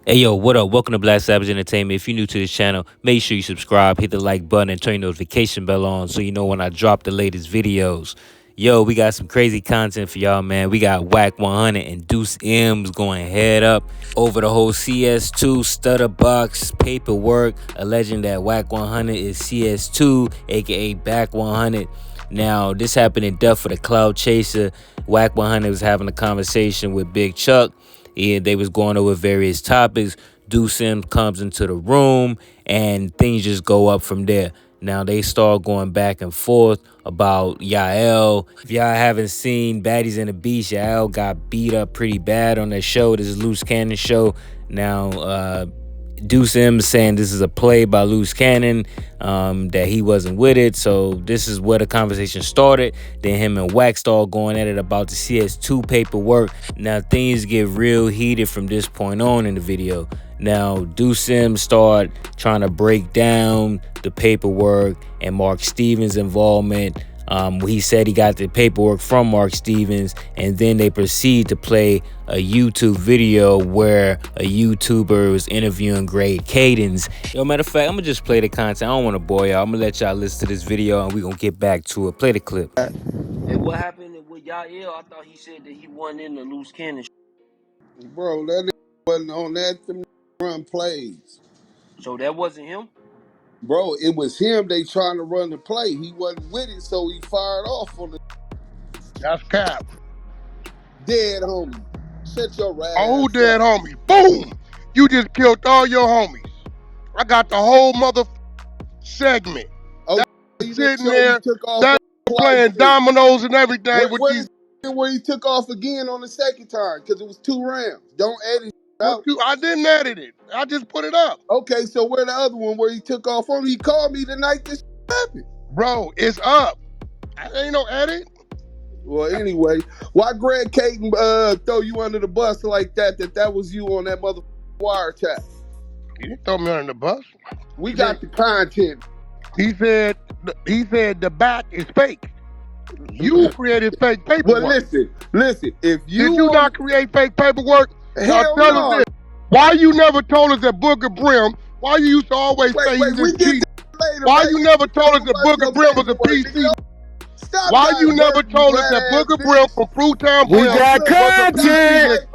Hey yo, what up? Welcome to Black Savage Entertainment. If you're new to this channel, make sure you subscribe, hit the like button, and turn your notification bell on so you know when I drop the latest videos. Yo, we got some crazy content for y'all, man. We got Wack 100 and Duse M's going head up over the whole CS2 Studdabox paperwork, alleging that Wack 100 is CS2, aka Back 100. Now, this happened in Death for the Cloud Chaser. Wack 100 was having a conversation with Big Chuck. And they was going over various topics. Duse M comes into the room and things just go up from there. Now they start going back and forth about Yael. If y'all haven't seen Baddies and the Beast, Yael got beat up pretty bad on that show. This is Loose Cannon show. Now Duse M saying this is a play by Loose Cannon, that he wasn't with it. So this is where the conversation started. Then him and Wack start going at it about the CS2 paperwork. Now things get real heated from this point on in the video. Now Duse M start trying to break down the paperwork and Mark Stevens' involvement. He said he got the paperwork from Mark Stevens, and then they proceed to play a YouTube video where a YouTuber was interviewing Greg Kading. Yo, matter of fact, I'm gonna just play the content. I don't want to bore y'all. I'm gonna let y'all listen to this video, and we're gonna get back to it. Play the clip. And what happened with Yael? I thought he said that he wasn't in the loose cannon. Bro, that wasn't on that. Them run plays. So that wasn't him? Bro, it was him they trying to run the play. He wasn't with it, so he fired off on the That's cap. dead homie. Shut your ass Whole dead up. homie. Boom! You just killed all your homies. I got the whole mother segment. Oh, that sitting there, took off that playing dominoes and everything with these. Where he took off again on the second time because it was 2 rounds. Don't edit it out. I didn't edit it. I just put it up. Okay, so where the other one where he took off on? He called me the night this happened. Bro, it's up. Ain't no edit. Well, anyway, why Greg Kading throw you under the bus like that? That was you on that mother wiretap. He didn't throw me under the bus. We got the content. He said the back is fake. You created fake paperwork. Well, listen. If you did you not create fake paperwork? Hell no. Us this. Why you never told us that Booger Brim? Why you used to always say you just cheated? Why you never told us that Booger Brim was a PC? Why you never told us that Booger Brim from Fruitown Brim? We got content.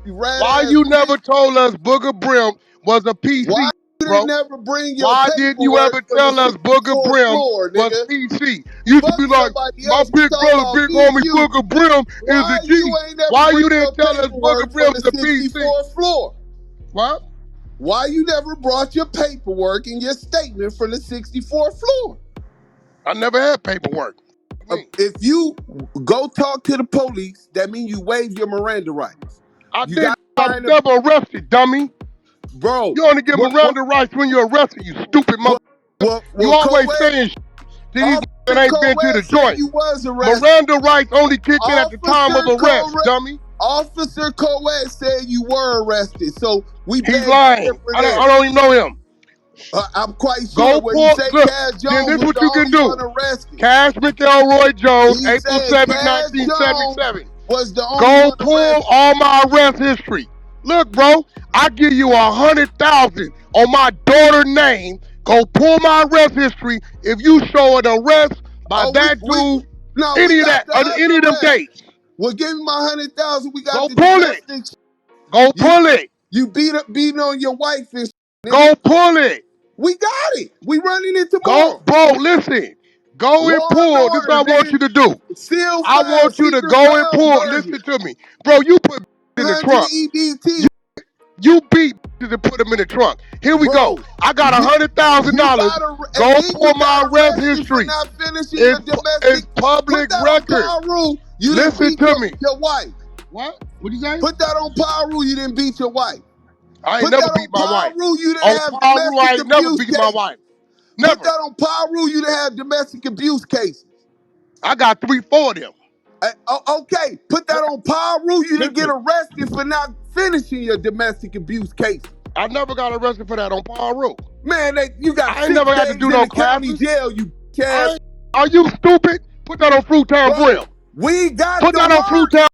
Why you never told us Booger Brim was a PC? Bro, why didn't you ever tell us Booger Brim was PC? You used to be like, my big brother, big homie Booger Brim is a G. Why you didn't tell us Booger Brim is a PC? Floor? What? Why you never brought your paperwork and your statement from the 64th floor? I never had paperwork. If you go talk to the police, that means you waive your Miranda rights. I was never arrested, dummy. Bro, you only get Miranda rights when you're arrested, you stupid mother. You always saying these that ain't been to the joint. Miranda rights only kick in at the time of arrest, dummy. Officer Coed said you were arrested, so he's lying. I don't even know him. I'm quite sure. Go pull, look, then this is what you can do. Cash McElroy Jones, April 7, 1977. Was the only Go pull all my arrest history. Look, bro, I give you $100,000 on my daughter's name. Go pull my arrest history. If you show an arrest by that dude, any of them dates. Well, give me my $100,000. We got go pull it. Go pull it. You beating on your wife and go pull it. We got it. We running it tomorrow. Go, bro, listen. Go and pull. This is what I want you to do. I want you to go and pull. Listen to me. Bro, you put in the trunk. You beat and put them in the trunk. Here we go. I got $100,000. Go pull my arrest history. It's public record. Listen to me. Your wife. What? What'd you say? Put that on power rule. You didn't beat your wife. I ain't never beat my wife. You didn't have I ain't never beat my wife. Never. Put that on power rule. You didn't have domestic abuse cases. I got 3-4 of them. Okay, put that on power rule. You didn't get arrested for not finishing your domestic abuse case. I never got arrested for that on power rule. Man, you got. I ain't never had to do no county jail. You can't. Are you stupid? Put that on Fruitown Grill. We got. Put that on Fruitown.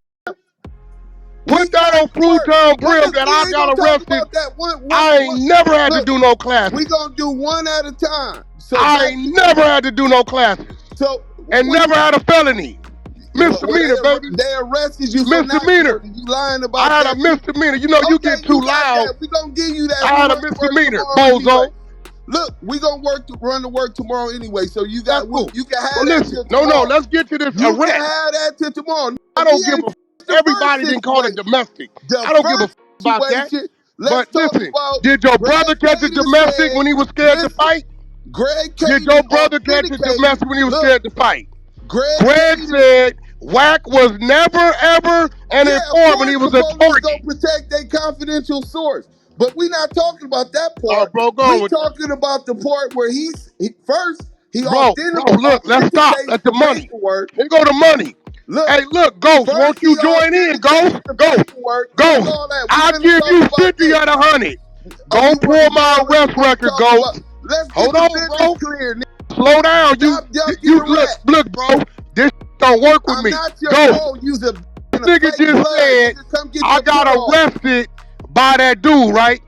Put put that on Fruitown Brim that I got arrested. I ain't never had to do no classes. We gonna do one at a time. So I ain't never had to do no classes. So and never had a felony. Misdemeanor, baby. They arrested you for misdemeanor. You lying about that. I had that. a misdemeanor. You know, you get too loud. We gonna give you that. I had a misdemeanor, bozo. Anyway. Look, we gonna run to work tomorrow anyway. So you got you can have that till tomorrow. No, let's get to this you arrest. You can have that till tomorrow. I don't give a everybody didn't call it domestic. I don't give a about that. But listen, did your brother catch a domestic when he was scared to fight? Greg Kading did your brother catch a domestic when he was scared to fight? Greg said Wack was never ever an informant when he was a target. Don't protect their confidential source. But we're not talking about that part. Oh, bro, we're talking about the part where he bro, look, let's stop at the money. Here go the money. Look, hey, look, Ghost, won't you join in, Ghost? Ghost, I'll give you 50 out of 100. Go pull my arrest record, Ghost. Hold on, bro. Slow down. You look, bro. This don't work with me. Go. Nigga just said I got arrested by that dude, right?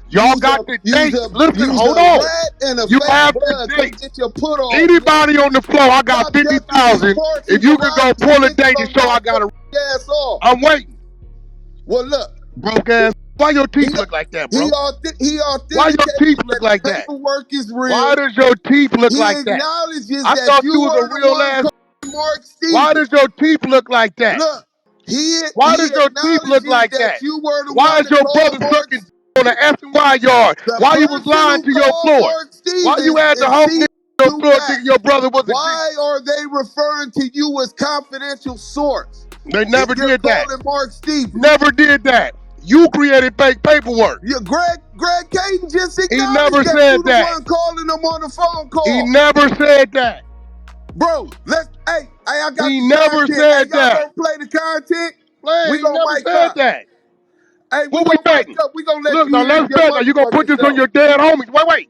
Y'all got the date. Listen, hold on. You have the date. Anybody on the floor, I got 50,000. If you can go pull a date and show I got a I'm waiting. Well, look. Broke ass. Why your teeth look like that, bro? Why your teeth look like that? Paperwork is real. Why does your teeth look like that? I thought you was a real ass. Why does your teeth look like that? Look, why does your teeth look like that? Why is your brother sucking on the S&Y yard? Why you was lying to your floor? Why you had the whole nigga on your floor thinking your brother was a Why are they referring to you as confidential source? They never did that. Mark Stevens. Never did that. You created fake paperwork. Yeah, Greg Kading just acknowledged he never said that. One calling him on the phone call. He never said that. Bro, I got he never content. said that. Gonna play the content. We gonna never said that. Hey, what we betting? We gonna let look, you now let's bet. Now you gonna put this on your dead homies. Wait.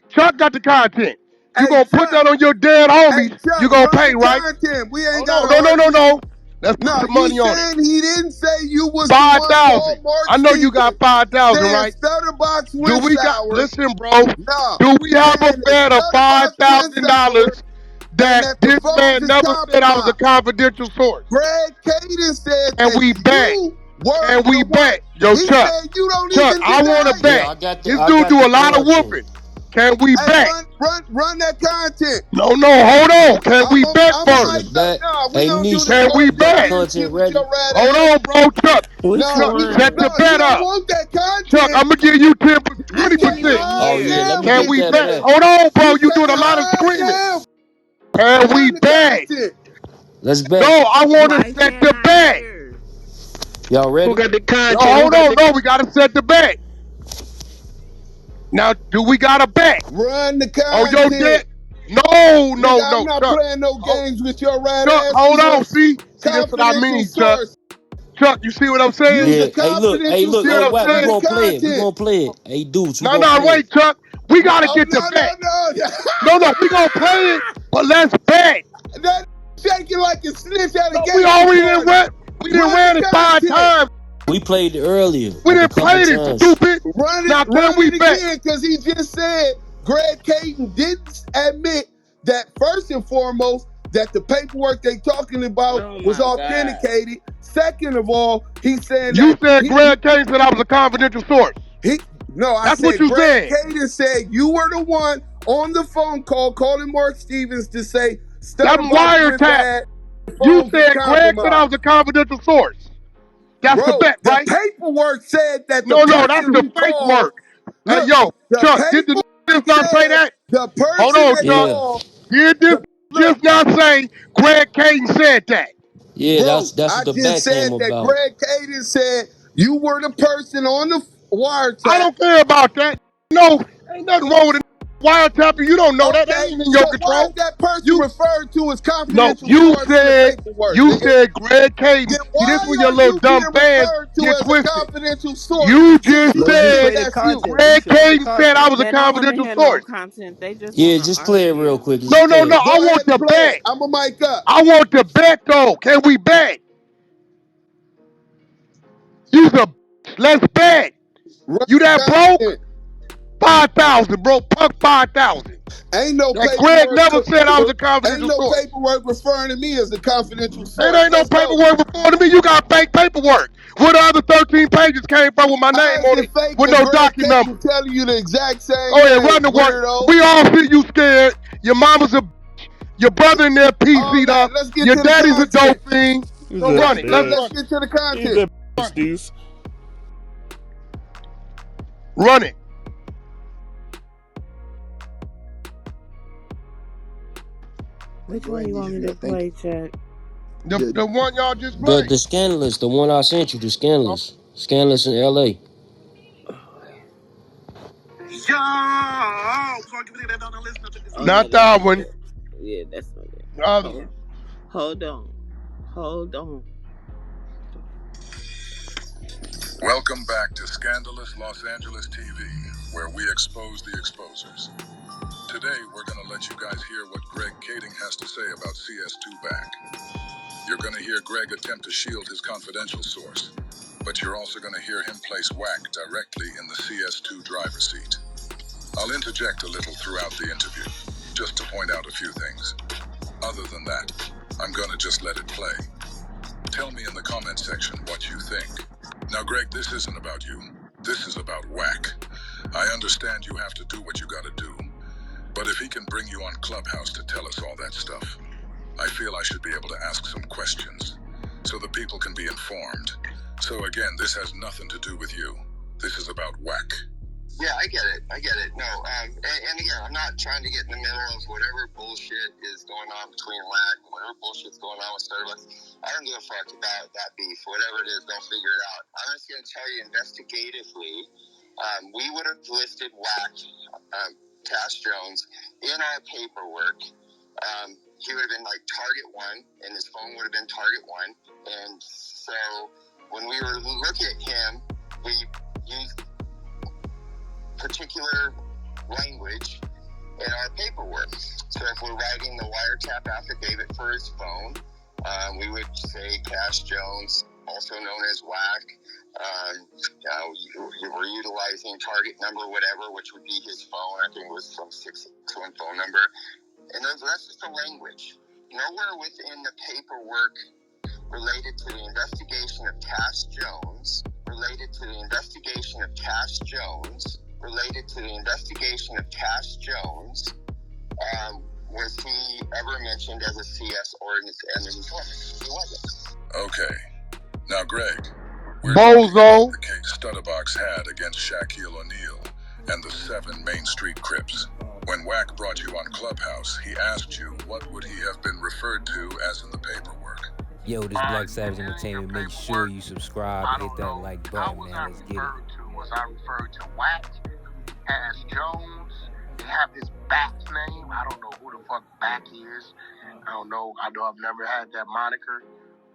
Chuck got the content. You gonna put that on your dead homies. You gonna pay, right? Content. We ain't got no. Let's put the money on it. He didn't say you was 5,000. I know you got 5,000, right? Studdabox do we got? Listen, bro. No. Do we have a bet of $5,000 that this man never said I was a confidential source? Greg Kading said, and we bet. And we bet. Yo, Chuck, I want to bet. This dude do a lot of whooping. Can we bet? Run that content. No, hold on. Can we bet first? Can we bet? Hold on, bro, Chuck. Set the bet up. Chuck, I'm going to give you 20%. Can we bet? Hold on, bro. You doing a lot of screaming. Can we bet? Let's bet. No, I want to set the bet. Y'all ready? Who got the content? Hold on, we got to set the bet. Now, do we got a bet? Run the content. Oh, your debt? No. I'm not playing no games with your right ass. Hold on, see that's what I mean, Chuck. Chuck, you see what I'm saying? Yeah. Hey, look. Hey, Wack, we gonna play it. We gonna play it. Hey, Duse. No, wait, Chuck. We gotta get the bet. No, we gonna play it, but let's bet. That shaking like a snitch at a game. We already didn't run. We didn't ran it 5 times. We played it earlier. We didn't play it, stupid. Now can we bet? Because he just said Greg Kading didn't admit that first and foremost that the paperwork they talking about was authenticated. God. Second of all, he said you said Greg Kading said I was a confidential source. I said what you Greg Kading said you were the one on the phone call calling Mark Stevens to say that wiretap. You said Greg said I was a confidential source. That's the bet, right? The paperwork said that. No, that's the paperwork. Hey, yo, Chuck, did the just not say that? Hold on, Chuck. Did this just not say Greg Kading said that? Yeah, that's what the bet came about. That Greg Kading said you were the person on the wiretap. I don't care about that. No, ain't nothing wrong with it. Wiretapping, you don't know that. That ain't in your control. Why is that person referred to as confidential? No, you said Greg Kading. See, this when your little dumb fans get twisted. You just said Greg Kading said I was a confidential source. Yeah, just play it real quick. No. I want the bet. I'm a mic up. I want the bet though. Can we bet? You's a let's bet. Run You the that broke? content. 5,000, bro. Punk 5,000. Ain't no That Greg paperwork. never said I was a Ain't confidential no source. paperwork referring to me as a confidential It source. ain't no Let's go. paperwork before to me. You got fake paperwork. Where the other 13 pages came from with my name How is on it it fake with when no Greg docket number. Kading telling you the exact same Oh yeah, run thing, the work. weirdo? We all see you scared. Your mama's a your brother in there All PC'd that. up. Let's get Your to the daddy's a dope content. fiend. Who's So that run it. Let's bitch? Let's run it. get to the Who's content. that bitch, Deuce? Run it. Which one you want me to play, Chuck? The one y'all just The played. scandalous, the one I sent you, the scandalous. Scandalous in LA. Oh, no, Not that's that not one. it. Yeah, that's not it. The other Oh, one. hold on. Hold on. Welcome back to Scandalous Los Angeles TV, where we expose the exposers. Today, we're going to let you guys hear what Greg Kading has to say about CS2 back. You're going to hear Greg attempt to shield his confidential source, but you're also going to hear him place Wack directly in the CS2 driver's seat. I'll interject a little throughout the interview, just to point out a few things. Other than that, I'm going to just let it play. Tell me in the comment section what you think. Now, Greg, this isn't about you. This is about Wack. I understand you have to do what you gotta do. But if he can bring you on Clubhouse to tell us all that stuff, I feel I should be able to ask some questions so the people can be informed. So again, this has nothing to do with you. This is about Wack. Yeah, I get it. No, and again, I'm not trying to get in the middle of whatever bullshit is going on between Wack, whatever bullshit's going on with Studdabox. I don't give a fuck about that beef. Whatever it is, they'll figure it out. I'm just going to tell you investigatively, we would have listed Wack, Cash Jones, in our paperwork. He would have been like target one, and his phone would have been target one. And so when we were looking at him, we used particular language in our paperwork. So if we're writing the wiretap affidavit for his phone, we would say Cash Jones, also known as Wack. We're utilizing target number whatever, which would be his phone. I think it was some 661 phone number. And that's just the language. Nowhere within the paperwork related to the investigation of Cash Jones, was he ever mentioned as a CS or an informant? He wasn't. Okay. Now, Greg, we're talking about the case Studdabox had against Shaquille O'Neal and the 7 Main Street Crips. When Wack brought you on Clubhouse, he asked you what would he have been referred to as in the paperwork. Yo, this Black Savage Entertainment. Make sure you subscribe, hit that like button, man. Let's get it. Was I referred to Wack, Cash Jones? They have this Back name. I don't know who the fuck Back is. I don't know. I know I've never had that moniker,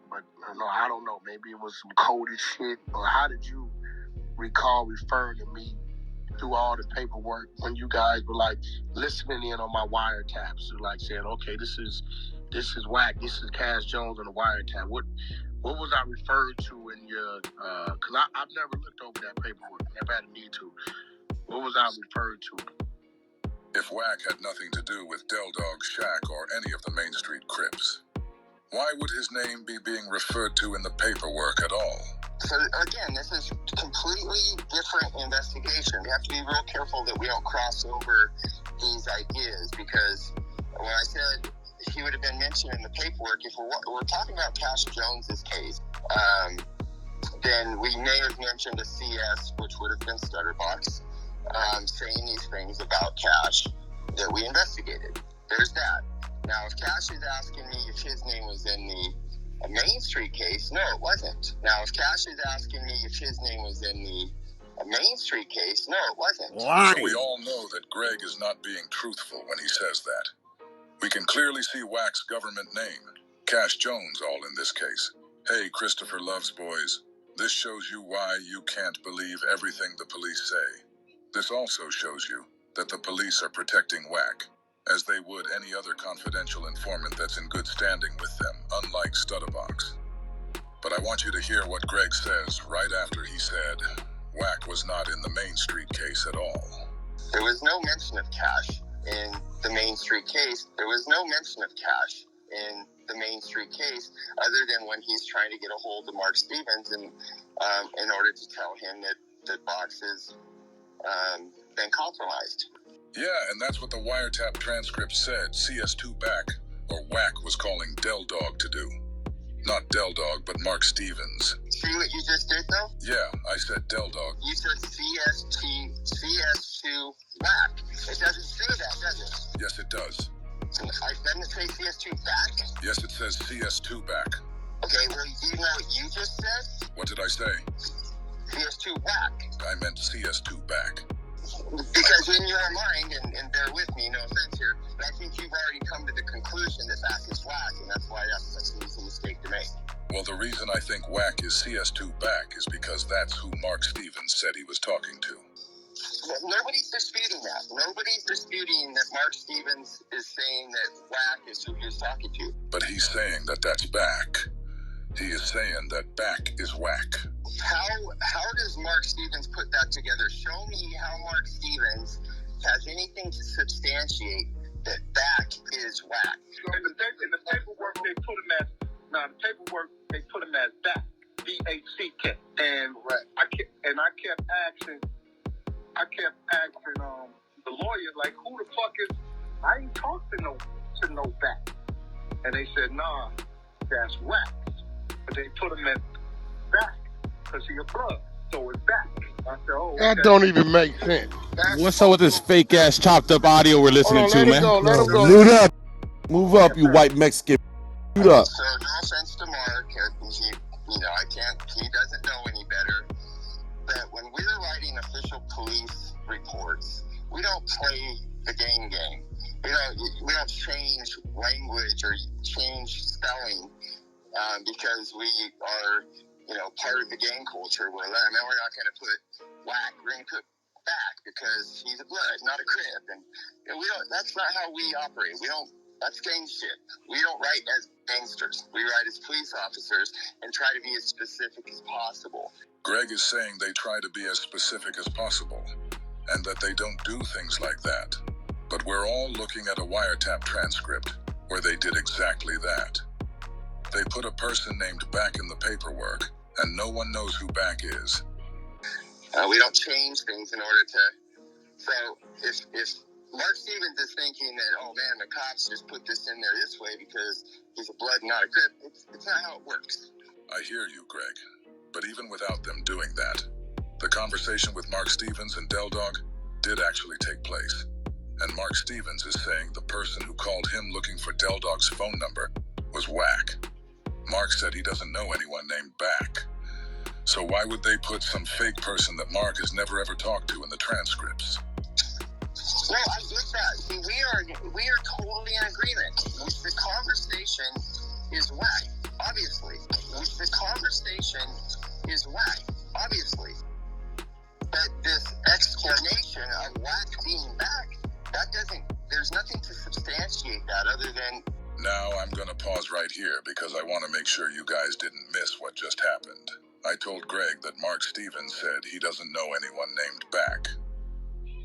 but I don't know. Maybe it was some coded shit. Or how did you recall referring to me through all the paperwork when you guys were like listening in on my wiretaps, like saying, okay, this is Wack, this is Cash Jones on the wiretap. What was I referred to in your? Because I've never looked over that paperwork. Never had a need to. What was I referred to? If Wack had nothing to do with Del Dog, Shaq, or any of the Main Street Crips, why would his name be being referred to in the paperwork at all? So again, this is completely different investigation. We have to be real careful that we don't cross over these ideas, because when I said he would have been mentioned in the paperwork, if we're talking about Cash Jones's case, then we may have mentioned a CS, which would have been Studdabox, saying these things about Cash that we investigated. There's that. Now, if Cash is asking me if his name was in the Main Street case, no, it wasn't. Now, if Cash is asking me if his name was in the Main Street case, no, it wasn't. Why? So we all know that Greg is not being truthful when he says that. We can clearly see Wack's government name, Cash Jones, all in this case. Hey, Christopher Loves Boys, this shows you why you can't believe everything the police say. This also shows you that the police are protecting Wack, as they would any other confidential informant that's in good standing with them, unlike Studdabox. But I want you to hear what Greg says right after he said Wack was not in the Main Street case at all. There was no mention of cash in the Main Street case. There was no mention of cash in the Main Street case, other than when he's trying to get a hold of Mark Stevens and in order to tell him that Box has been compromised. Yeah, and that's what the wiretap transcript said CS2 back, or Wack, was calling Del Dog to do. Not Del Dog, but Mark Stevens. See what you just did, though? Yeah, I said Del Dog. You said CS2 Wack. It doesn't say that, does it? Yes, it does. Doesn't it say CS2 back? Yes, it says CS2 back. Okay, well, do you know what you just said? What did I say? CS2 Wack. I meant CS2 back. Because in your mind, and bear with me, no offense here, but I think you've already come to the conclusion that Wack is Wack, and that's why that's an easy mistake to make. Well, the reason I think Wack is CS2 back is because that's who Mark Stevens said he was talking to. Nobody's disputing that. Nobody's disputing that Mark Stevens is saying that Wack is who he was talking to. But he's saying that that's back. He is saying that back is Wack. How does Mark Stevens put that together? Show me how Mark Stevens has anything to substantiate that back is Wack. In the paperwork they put him as back, BACK, and I kept asking the lawyer, like, who the fuck is? I ain't talked to no back, and they said, nah, that's Wack, but they put him at back because he a blood, so it's back. I said, oh, okay. That don't even make sense. What's up with this fake ass chopped up audio we're listening to, man? Let him go. Mute up. Move up, you white Mexican. Mute up. So no offense to Mark, he doesn't know any better. But when we're writing official police reports, we don't play the game. We don't change language or change spelling because we are, part of the gang culture. Well, man, we're not going to put Wack. We're going to put back because he's a blood, not a crib, and we don't. That's not how we operate. We don't. That's gang shit. We don't write as gangsters. We write as police officers and try to be as specific as possible. Greg is saying they try to be as specific as possible, and that they don't do things like that. But we're all looking at a wiretap transcript where they did exactly that. They put a person named Back in the paperwork, and no one knows who Back is. We don't change things in order to... So if Mark Stevens is thinking that, oh man, the cops just put this in there this way because he's a blood, not a crip, it's not how it works. I hear you, Greg. But even without them doing that, the conversation with Mark Stevens and Del Dog did actually take place. And Mark Stevens is saying the person who called him looking for Del Dog's phone number was Wack. Mark said he doesn't know anyone named Back. So why would they put some fake person that Mark has never ever talked to in the transcripts? No, I get that. See, we are totally in agreement. The conversation is Wack, obviously. The conversation is Wack, obviously. But this explanation of Wack being back, there's nothing to substantiate that other than... Now I'm going to pause right here because I want to make sure you guys didn't miss what just happened. I told Greg that Mark Stevens said he doesn't know anyone named Back.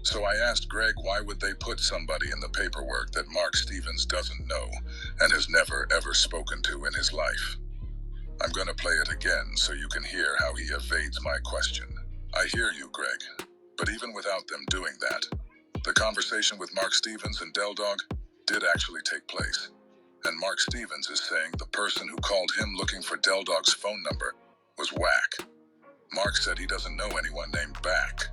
So I asked Greg why would they put somebody in the paperwork that Mark Stevens doesn't know and has never ever spoken to in his life. I'm going to play it again so you can hear how he evades my question. I hear you, Greg, but even without them doing that, the conversation with Mark Stevens and Del Dog did actually take place. And Mark Stevens is saying the person who called him looking for Del Dog's phone number was Wack. Mark said he doesn't know anyone named Back.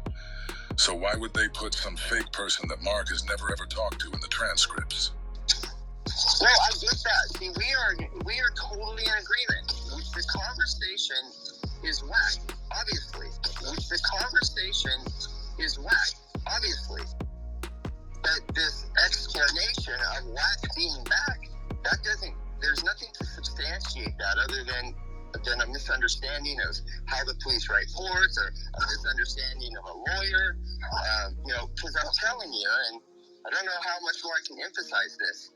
So why would they put some fake person that Mark has never ever talked to in the transcripts? No, I get that. See, we are totally in agreement. The conversation is Wack, obviously. The conversation is Wack, obviously. But this explanation of Wack being back, there's nothing to substantiate that other than a misunderstanding of how the police write reports or a misunderstanding of a lawyer. Because I'm telling you, and I don't know how much more I can emphasize this,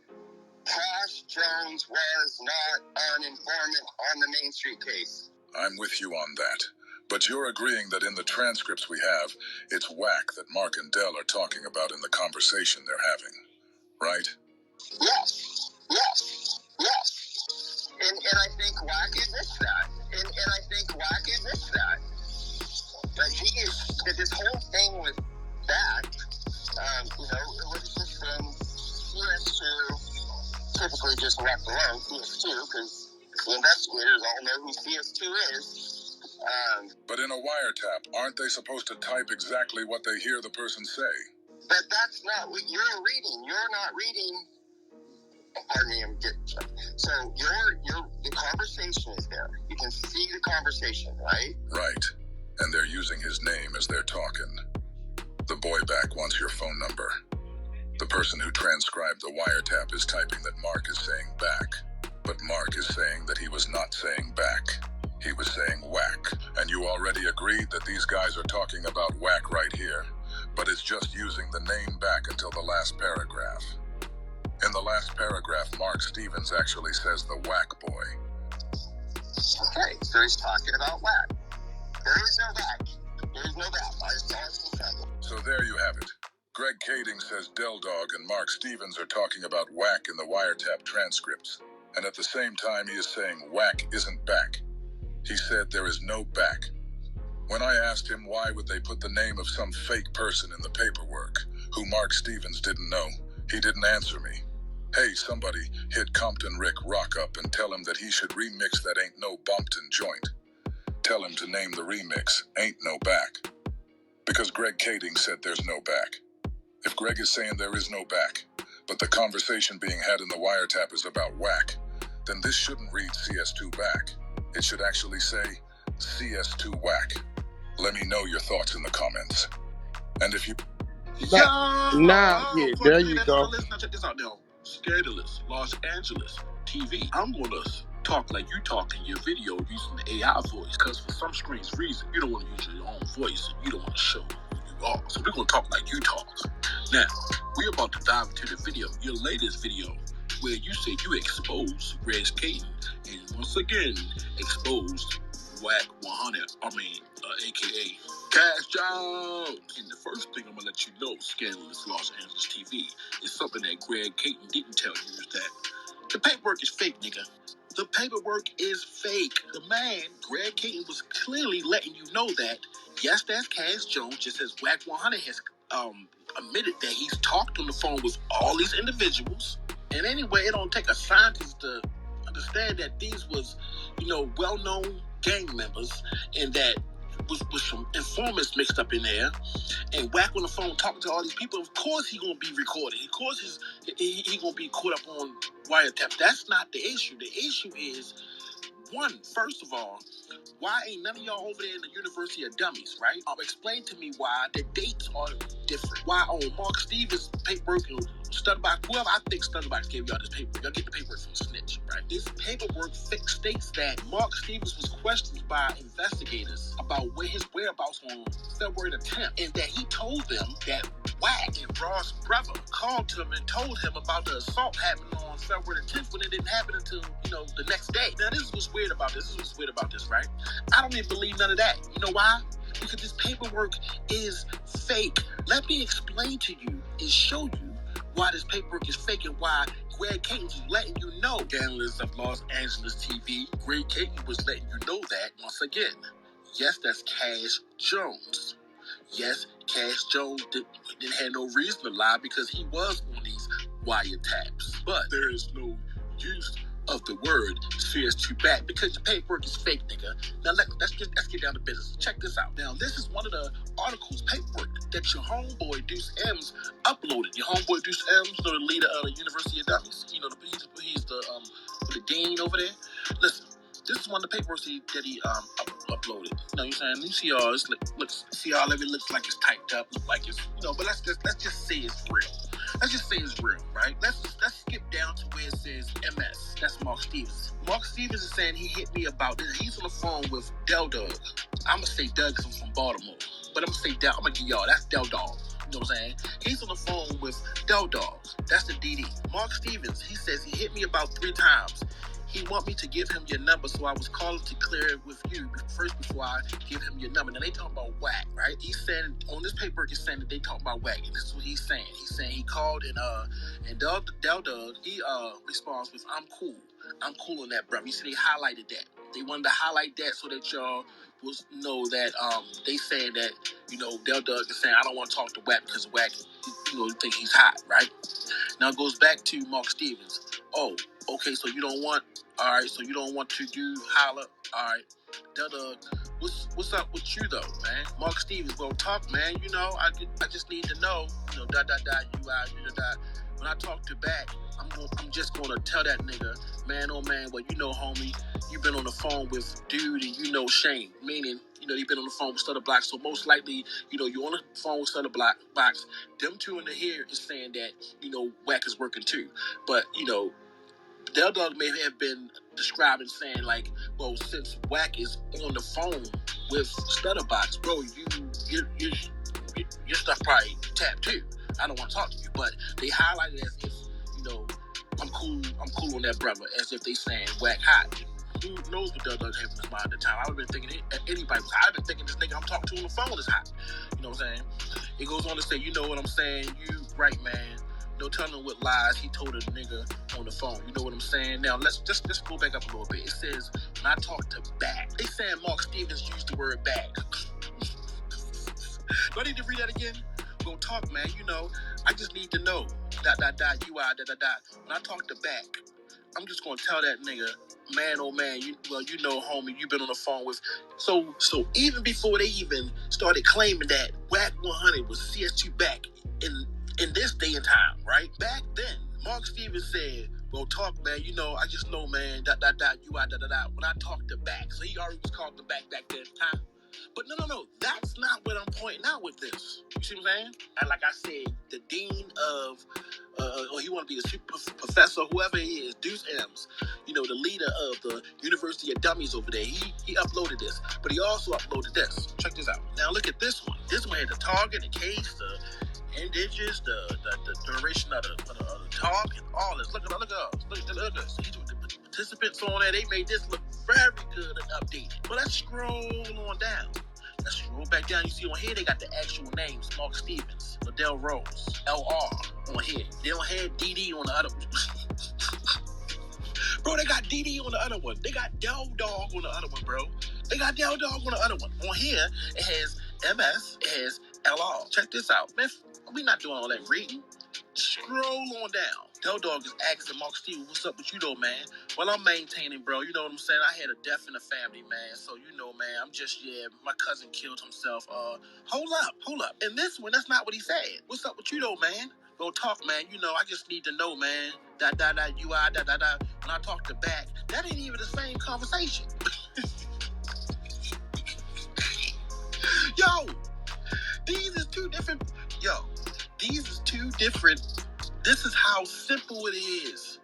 Cash Jones was not an informant on the Main Street case. I'm with you on that. But you're agreeing that in the transcripts we have, it's Wack that Mark and Dell are talking about in the conversation they're having, right? Yes, yes, yes. And I think Wack admits that. And I think Wack admits that. But this whole thing with that, it was just CS2 typically just left alone, CS2, because the investigators all know who CS2 is. But in a wiretap, aren't they supposed to type exactly what they hear the person say? But that's not what you're reading. You're not reading. Pardon me, I'm getting. So the conversation is there. You can see the conversation, right? Right. And they're using his name as they're talking. The boy back wants your phone number. The person who transcribed the wiretap is typing that Mark is saying back. But Mark is saying that he was not saying back. He was saying Wack. And you already agreed that these guys are talking about Wack right here. But it's just using the name back until the last paragraph. In the last paragraph, Mark Stevens actually says the Wack boy. Okay, so he's talking about Wack. There is no Wack. There is no Wack. So there you have it. Greg Kading says Del Dog and Mark Stevens are talking about Wack in the wiretap transcripts. And at the same time, he is saying Wack isn't back. He said there is no back. When I asked him why would they put the name of some fake person in the paperwork, who Mark Stevens didn't know, he didn't answer me. Hey, somebody hit Compton Rick Rock up and tell him that he should remix that Ain't No Bumpton joint. Tell him to name the remix Ain't No Back. Because Greg Kading said there's no back. If Greg is saying there is no back, but the conversation being had in the wiretap is about Wack, then this shouldn't read CS2 back. It should actually say CS2 Wack. Let me know your thoughts in the comments. And if you... There you go. Let's check this out now. Scandalous Los Angeles TV. I'm gonna talk like you talk in your video using the AI voice, because for some strange reason you don't want to use your own voice and you don't want to show who you are. So we're gonna talk like you talk. Now, we're about to dive into the video, your latest video, where you said you exposed Greg Kading and once again exposed Wack 100. AKA Cash Jones. And the first thing I'm gonna let you know, Scandalous Los Angeles TV, is something that Greg Kading didn't tell you, is that the paperwork is fake, nigga. The paperwork is fake. The man, Greg Kading, was clearly letting you know that, yes, that's Cash Jones, just as Wack 100 has admitted that he's talked on the phone with all these individuals. And anyway, it don't take a scientist to understand that these was, well-known gang members, and that was some informants mixed up in there, and Wack on the phone talking to all these people. Of course he gonna be recorded. Of course he gonna be caught up on wiretap. That's not the issue. The issue is, first of all, why ain't none of y'all over there in the University of Dummies, right? Explain to me why the dates are different. Why on Mark Stevens' paperwork and Studdabox, whoever, I think Studdabox gave y'all this paperwork. Y'all get the paperwork from Snitch, right? This paperwork states that Mark Stevens was questioned by investigators about his whereabouts on February the 10th, and that he told them that Wack and Ross' brother called him and told him about the assault happening on February the 10th when it didn't happen until, the next day. Now, this is what's weird about this, right? I don't even believe none of that. You know why? Because this paperwork is fake. Let me explain to you and show you why this paperwork is fake and why Greg Kading is letting you know. Scandalous of Los Angeles TV, Greg Kading was letting you know that, once again, yes, that's Cash Jones. Yes, Cash Jones didn't have no reason to lie because he was on these wiretaps. But there is no use of the word CS2 back because the paperwork is fake, nigga. Now let's get down to business. Check this out. Now this is one of the articles, paperwork, that your homeboy Duse M's uploaded. Your homeboy Duse M's, the leader of the University of Dummies. He's the dean over there. Listen, this is one of the papers that he uploaded. You know what I'm saying? You see all this see all of it looks like it's typed up, look like it's but let's just say it's real. Let's just say it's real, right? Let's skip down to where it says MS. That's Mark Stevens. Mark Stevens is saying he hit me about this. He's on the phone with Del Dog. I'm gonna say Doug because I'm from Baltimore, but I'm gonna say Del. I'm gonna give y'all that's Del Dog. You know what I'm saying? He's on the phone with Del Dogs. That's the DD. Mark Stevens, he says he hit me about 3 times. He want me to give him your number, so I was calling to clear it with you first before I give him your number. Now they talking about Wack, right? He's saying on this paper, he's saying that they talking about Wack, and this is what he's saying. He's saying he called and Del Dog, he responds with, I'm cool on that, bro. You see, they highlighted that. They wanted to highlight that so that y'all will know that they saying that, you know, Del Dog is saying I don't want to talk to Wack because Wack, you know, think he's hot, right? Now it goes back to Mark Stevens. Oh, okay, so you don't want, all right, so you don't want to do holla, all right. Del Dog, what's up with you though, man? Mark Stevens, well, talk, man. You know, I just need to know, you know, when I talk to back, I'm just gonna tell that nigga, man, oh man, well, you know, homie, you've been on the phone with dude and you know Shane, meaning, you know, you've been on the phone with Studdabox, so most likely, you know, you're on the phone with Studdabox. Them two in the here is saying that, you know, Wack is working too. But, you know, Del Dog may have been describing saying like, well, since Wack is on the phone with Studdabox, bro, your stuff probably tapped too. I don't want to talk to you, but they highlighted it as if, you know, I'm cool on that brother, as if they saying Wack hot. Who knows what Del Dog had in his mind at the time? I would have been thinking anybody was hot. I've been thinking this nigga I'm talking to on the phone is hot. You know what I'm saying? It goes on to say, you know what I'm saying? You right, man. No telling what lies he told a nigga on the phone. You know what I'm saying? Now let's just go back up a little bit. It says when I talk to back, they saying Mark Stevens used the word back. Do I need to read that again? Go talk, man. You know, I just need to know. ... When I talk to back, I'm just gonna tell that nigga, man, oh man, you know, homie, you've been on the phone with. So even before they even started claiming that Wack 100 was CS2 back in this day and time, right? Back then, Mark Stevens said, well, talk, man, you know, I just know, man, ... When I talk to back, so he already was called the back then, huh? But no, that's not what I'm pointing out with this. You see what I'm saying? And like I said, the dean of, or he want to be the super professor, whoever he is, Duse M's, you know, the leader of the University of Dummies over there, he uploaded this. But he also uploaded this. Check this out. Now look at this one. This one had the target, the case, the indiges, the duration of the talk, and all this. Look at us. The participants on there, they made this look very good and updated. But let's scroll on down. Let's scroll back down. You see on here, they got the actual names. Mark Stevens, Liddell Rose, LR on here. They don't have DD on the other one. Bro, they got DD on the other one. They got Del Dog on the other one, bro. They got Del Dog on the other one. On here, it has MS, it has LR. Check this out. Man, we not doing all that reading. Scroll on down. Del Dog is asking Mark Stevens, what's up with you though, man? Well, I'm maintaining, bro. You know what I'm saying? I had a death in the family, man. So, you know, man, I'm just, my cousin killed himself. Hold up. And this one, that's not what he said. What's up with you though, man? Go talk, man. You know, I just need to know, man. When I talk to back, that ain't even the same conversation. These is two different. This is how simple it is.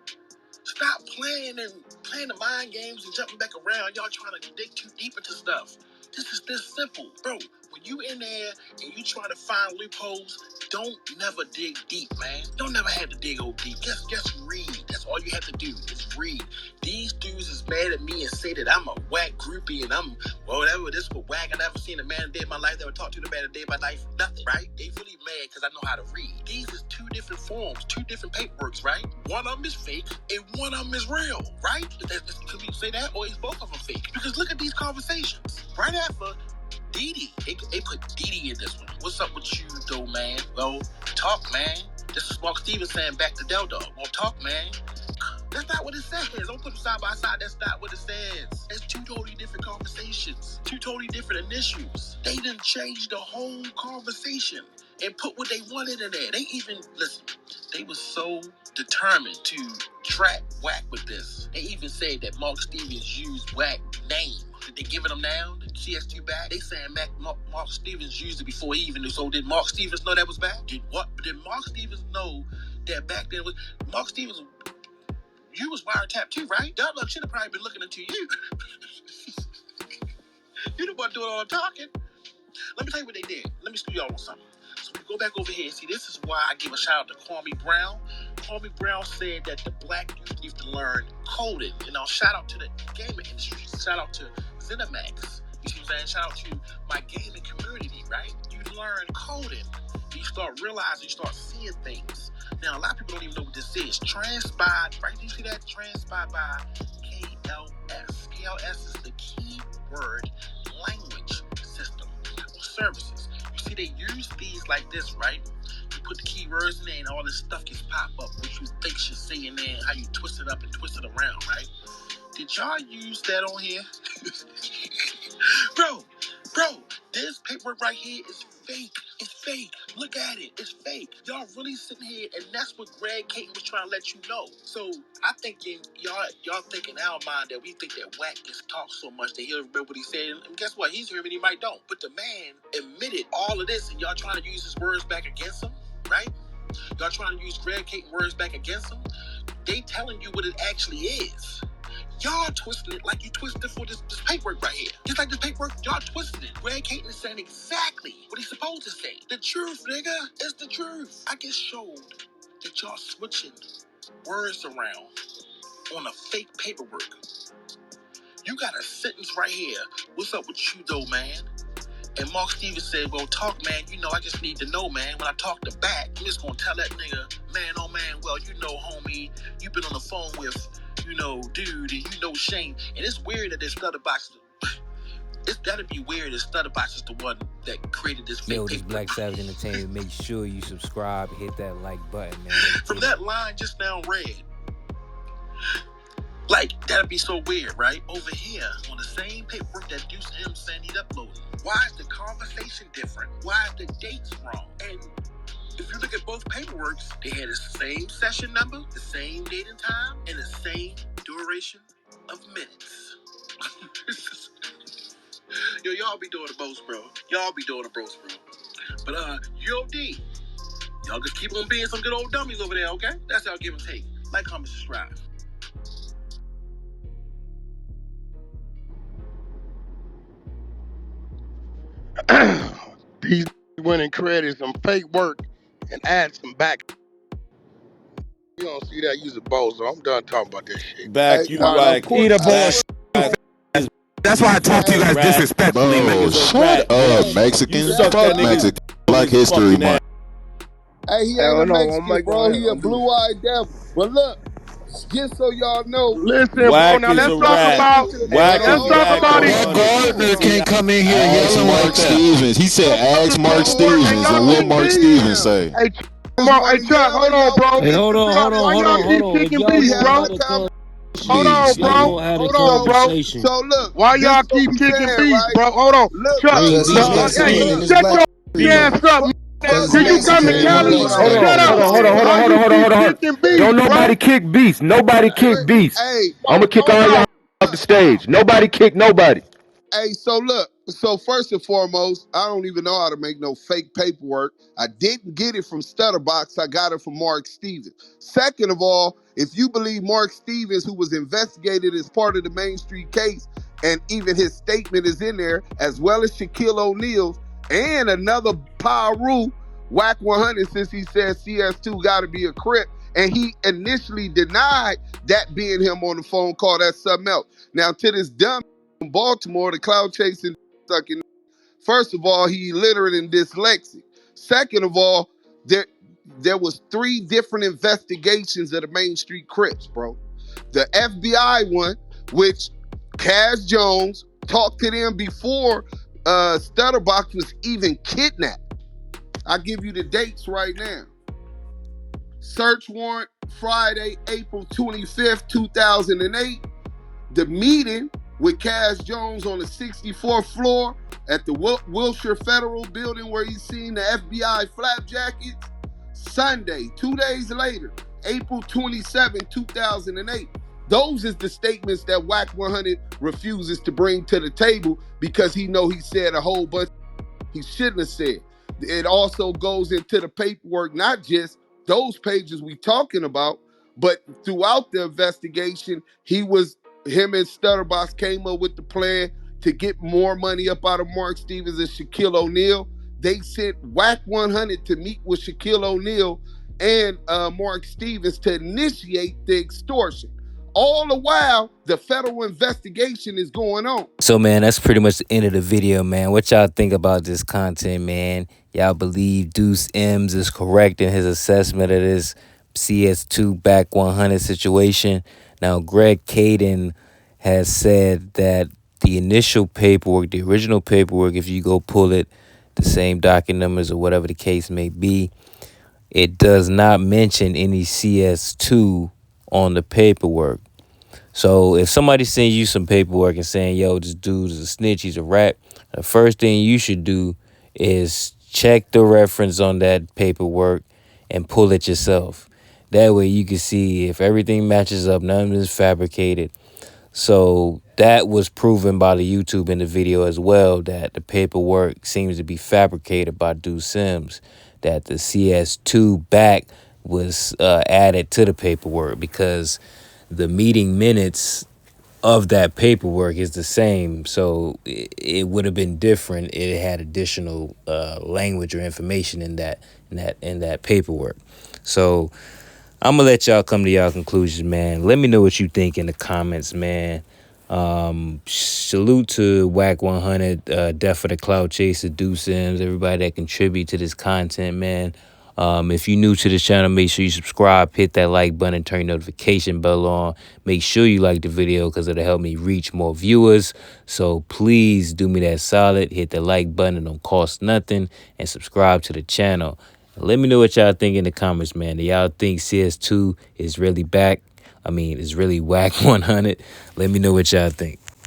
Stop playing the mind games and jumping back around. Y'all trying to dig too deep into stuff. This is this simple, bro. When you in there and you try to find loopholes, don't never dig deep, man. Don't never have to dig old deep. Just read. That's all you have to do is read. These dudes is mad at me and say that I'm a Wack groupie and I'm whatever. This for Wack. I never seen a man a day in my life that would talk to the man a day in my life. Nothing, right? They really mad because I know how to read. These is two different forms, two different paperworks, right? One of them is fake and one of them is real, right? Could we say that, or is both of them fake? Because look at these conversations. Right after Didi, they put Didi in this one. What's up with you though, man? Well, talk, man. This is Mark Stevens saying back to Del Dog. Well, talk, man. That's not what it says. Don't put them side by side. That's not what it says. It's two totally different conversations. Two totally different initials. They didn't change the whole conversation and put what they wanted in there. They even, listen, they were so determined to trap Wack with this. They even said that Mark Stevens used Wack name. Did they give it him now? The CS2 back? They saying Mark Stevens used it before he even knew. So did Mark Stevens know that was back? Did Mark Stevens know that back then was Mark Stevens? You was wiretapped too, right? Del Dog should have probably been looking into you. You the one doing all the talking. Let me tell you what they did. Let me screw y'all on something. So we go back over here. See, this is why I give a shout out to Kwame Brown. Kwame Brown said that the black youth need to learn coding. You know, shout out to the gaming industry. Shout out to ZeniMax. You see what I'm saying? Shout out to my gaming community, right? You learn coding. You start realizing, you start seeing things. Now, a lot of people don't even know what this is. Transpied, right? Do you see that? Transpied by KLS. KLS is the keyword language system or services. You see, they use these like this, right? You put the keywords in there and all this stuff gets pop up, what you think should say in there, and how you twist it up and twist it around, right? Did y'all use that on here? Bro, this paperwork right here is fake. It's fake. Look at it. It's fake. Y'all really sitting here, and that's what Greg Kading was trying to let you know. So I think y'all think in our mind that we think that Wack just talks so much that he'll remember what he said. And guess what? He's here and he might don't. But the man admitted all of this, and y'all trying to use his words back against him, right? Y'all trying to use Greg Kading words back against him. They telling you what it actually is. Y'all twisting it like you twisted for this paperwork right here. Just like this paperwork, y'all twisted it. Greg Kading is saying exactly what he's supposed to say. The truth, nigga. It's the truth. I just showed that y'all switching words around on a fake paperwork. You got a sentence right here. What's up with you though, man? And Mark Stevens said, well, talk, man. You know, I just need to know, man. When I talk to back, I'm just going to tell that nigga, man, oh, man, well, you know, homie, you've been on the phone with, you know, dude, and you know Shane. And it's weird that this Studdabox, it's got to be weird that Studdabox is the one that created this fake Yo, this paper. Black Savage Entertainment, make sure you subscribe, hit that like button, man. From that line just now read, like, that'd be so weird, right? Over here, on the same paperwork that Duse M said he'd uploaded. Why is the conversation different? Why are the dates wrong? And if you look at both paperworks, they had the same session number, the same date and time, and the same duration of minutes. Yo, y'all be doing the most, bro. Y'all be doing the most, bro. But, UOD, y'all just keep on being some good old dummies over there, okay? That's how give and take. Like, comment, subscribe. These went and created some fake work and add some back. You don't see that, use a bozo. I'm done talking about this shit. Back, you Wack. Eat a Back. That's why I talk to you guys disrespectfully, man. Shut up, Mexicans. Fuck Mexican. Black History Month. Hey, he ain't a Mexican, bro. He a blue-eyed devil. But look, just so y'all know, listen, bro. Now let's talk about. Let's talk about it. That Gardner can't come in here yelling Mark Stevens. He said, "Ask Mark Stevens," and what Mark Stevens say? Hey, Chuck, hold on, bro. Hey, hold on. Hold on, bro. So look, why y'all keep kicking beats, bro? Hold on, Chuck. Hey, shut your ass up. Can you come to Cali? Shut up. Hold on. Don't nobody kick beats. Nobody kick beats. Hey, I'm gonna kick all y'all off the stage. Nobody kick nobody. Hey, so look, so first and foremost, I don't even know how to make no fake paperwork. I didn't get it from Studdabox. I got it from Mark Stevens. Second of all, if you believe Mark Stevens, who was investigated as part of the Main Street case, and even his statement is in there, as well as Shaquille O'Neal's, and another Paru, Wack 100, since he said CS2 got to be a Crip, and he initially denied that being him on the phone call, that's something else. Now, to this dumb in Baltimore, the cloud chasing sucking. First of all, he illiterate and dyslexic. Second of all, there was 3 different investigations of the Main Street Crips, bro. The FBI one, which Cash Jones talked to them before Studdabox was even kidnapped. I'll give you the dates right now. Search warrant, Friday, April 25th, 2008. The meeting with Cash Jones on the 64th floor at the Wilshire Federal Building where he's seen the FBI flap jackets. Sunday, 2 days later, April 27, 2008. Those is the statements that Wack 100 refuses to bring to the table because he know he said a whole bunch he shouldn't have said. It also goes into the paperwork, not just those pages we talking about, but throughout the investigation, him and Studdabox came up with the plan to get more money up out of Mark Stevens and Shaquille O'Neal. they sent Wack 100 to meet with Shaquille O'Neal and Mark Stevens to initiate the extortion. All the while, the federal investigation is going on. So, man, that's pretty much the end of the video, man. What y'all think about this content, man? Y'all believe Duse M's is correct in his assessment of this CS2 back 100 situation? Now, Greg Kading has said that the initial paperwork, the original paperwork, if you go pull it, the same docket numbers or whatever the case may be, it does not mention any CS2 on the paperwork. So if somebody sends you some paperwork and saying, yo, this dude is a snitch, he's a rat, the first thing you should do is check the reference on that paperwork and pull it yourself. That way you can see if everything matches up, none is fabricated. So that was proven by the YouTube in the video as well, that the paperwork seems to be fabricated by Duse M, that the CS2 back was added to the paperwork because the meeting minutes of that paperwork is the same. So it would have been different. It had additional language or information in that paperwork. So I'm gonna let y'all come to y'all conclusions, man. Let me know what you think in the comments, man. Salute to Wack 100, Death for the Cloud Chaser, Duse M, everybody that contribute to this content, man. If you're new to this channel, make sure you subscribe, hit that like button, turn your notification bell on. Make sure you like the video because it'll help me reach more viewers. So please do me that solid. Hit the like button, it don't cost nothing, and subscribe to the channel. Let me know what y'all think in the comments, man. Do y'all think CS2 is really back? I mean, is really Wack 100? Let me know what y'all think.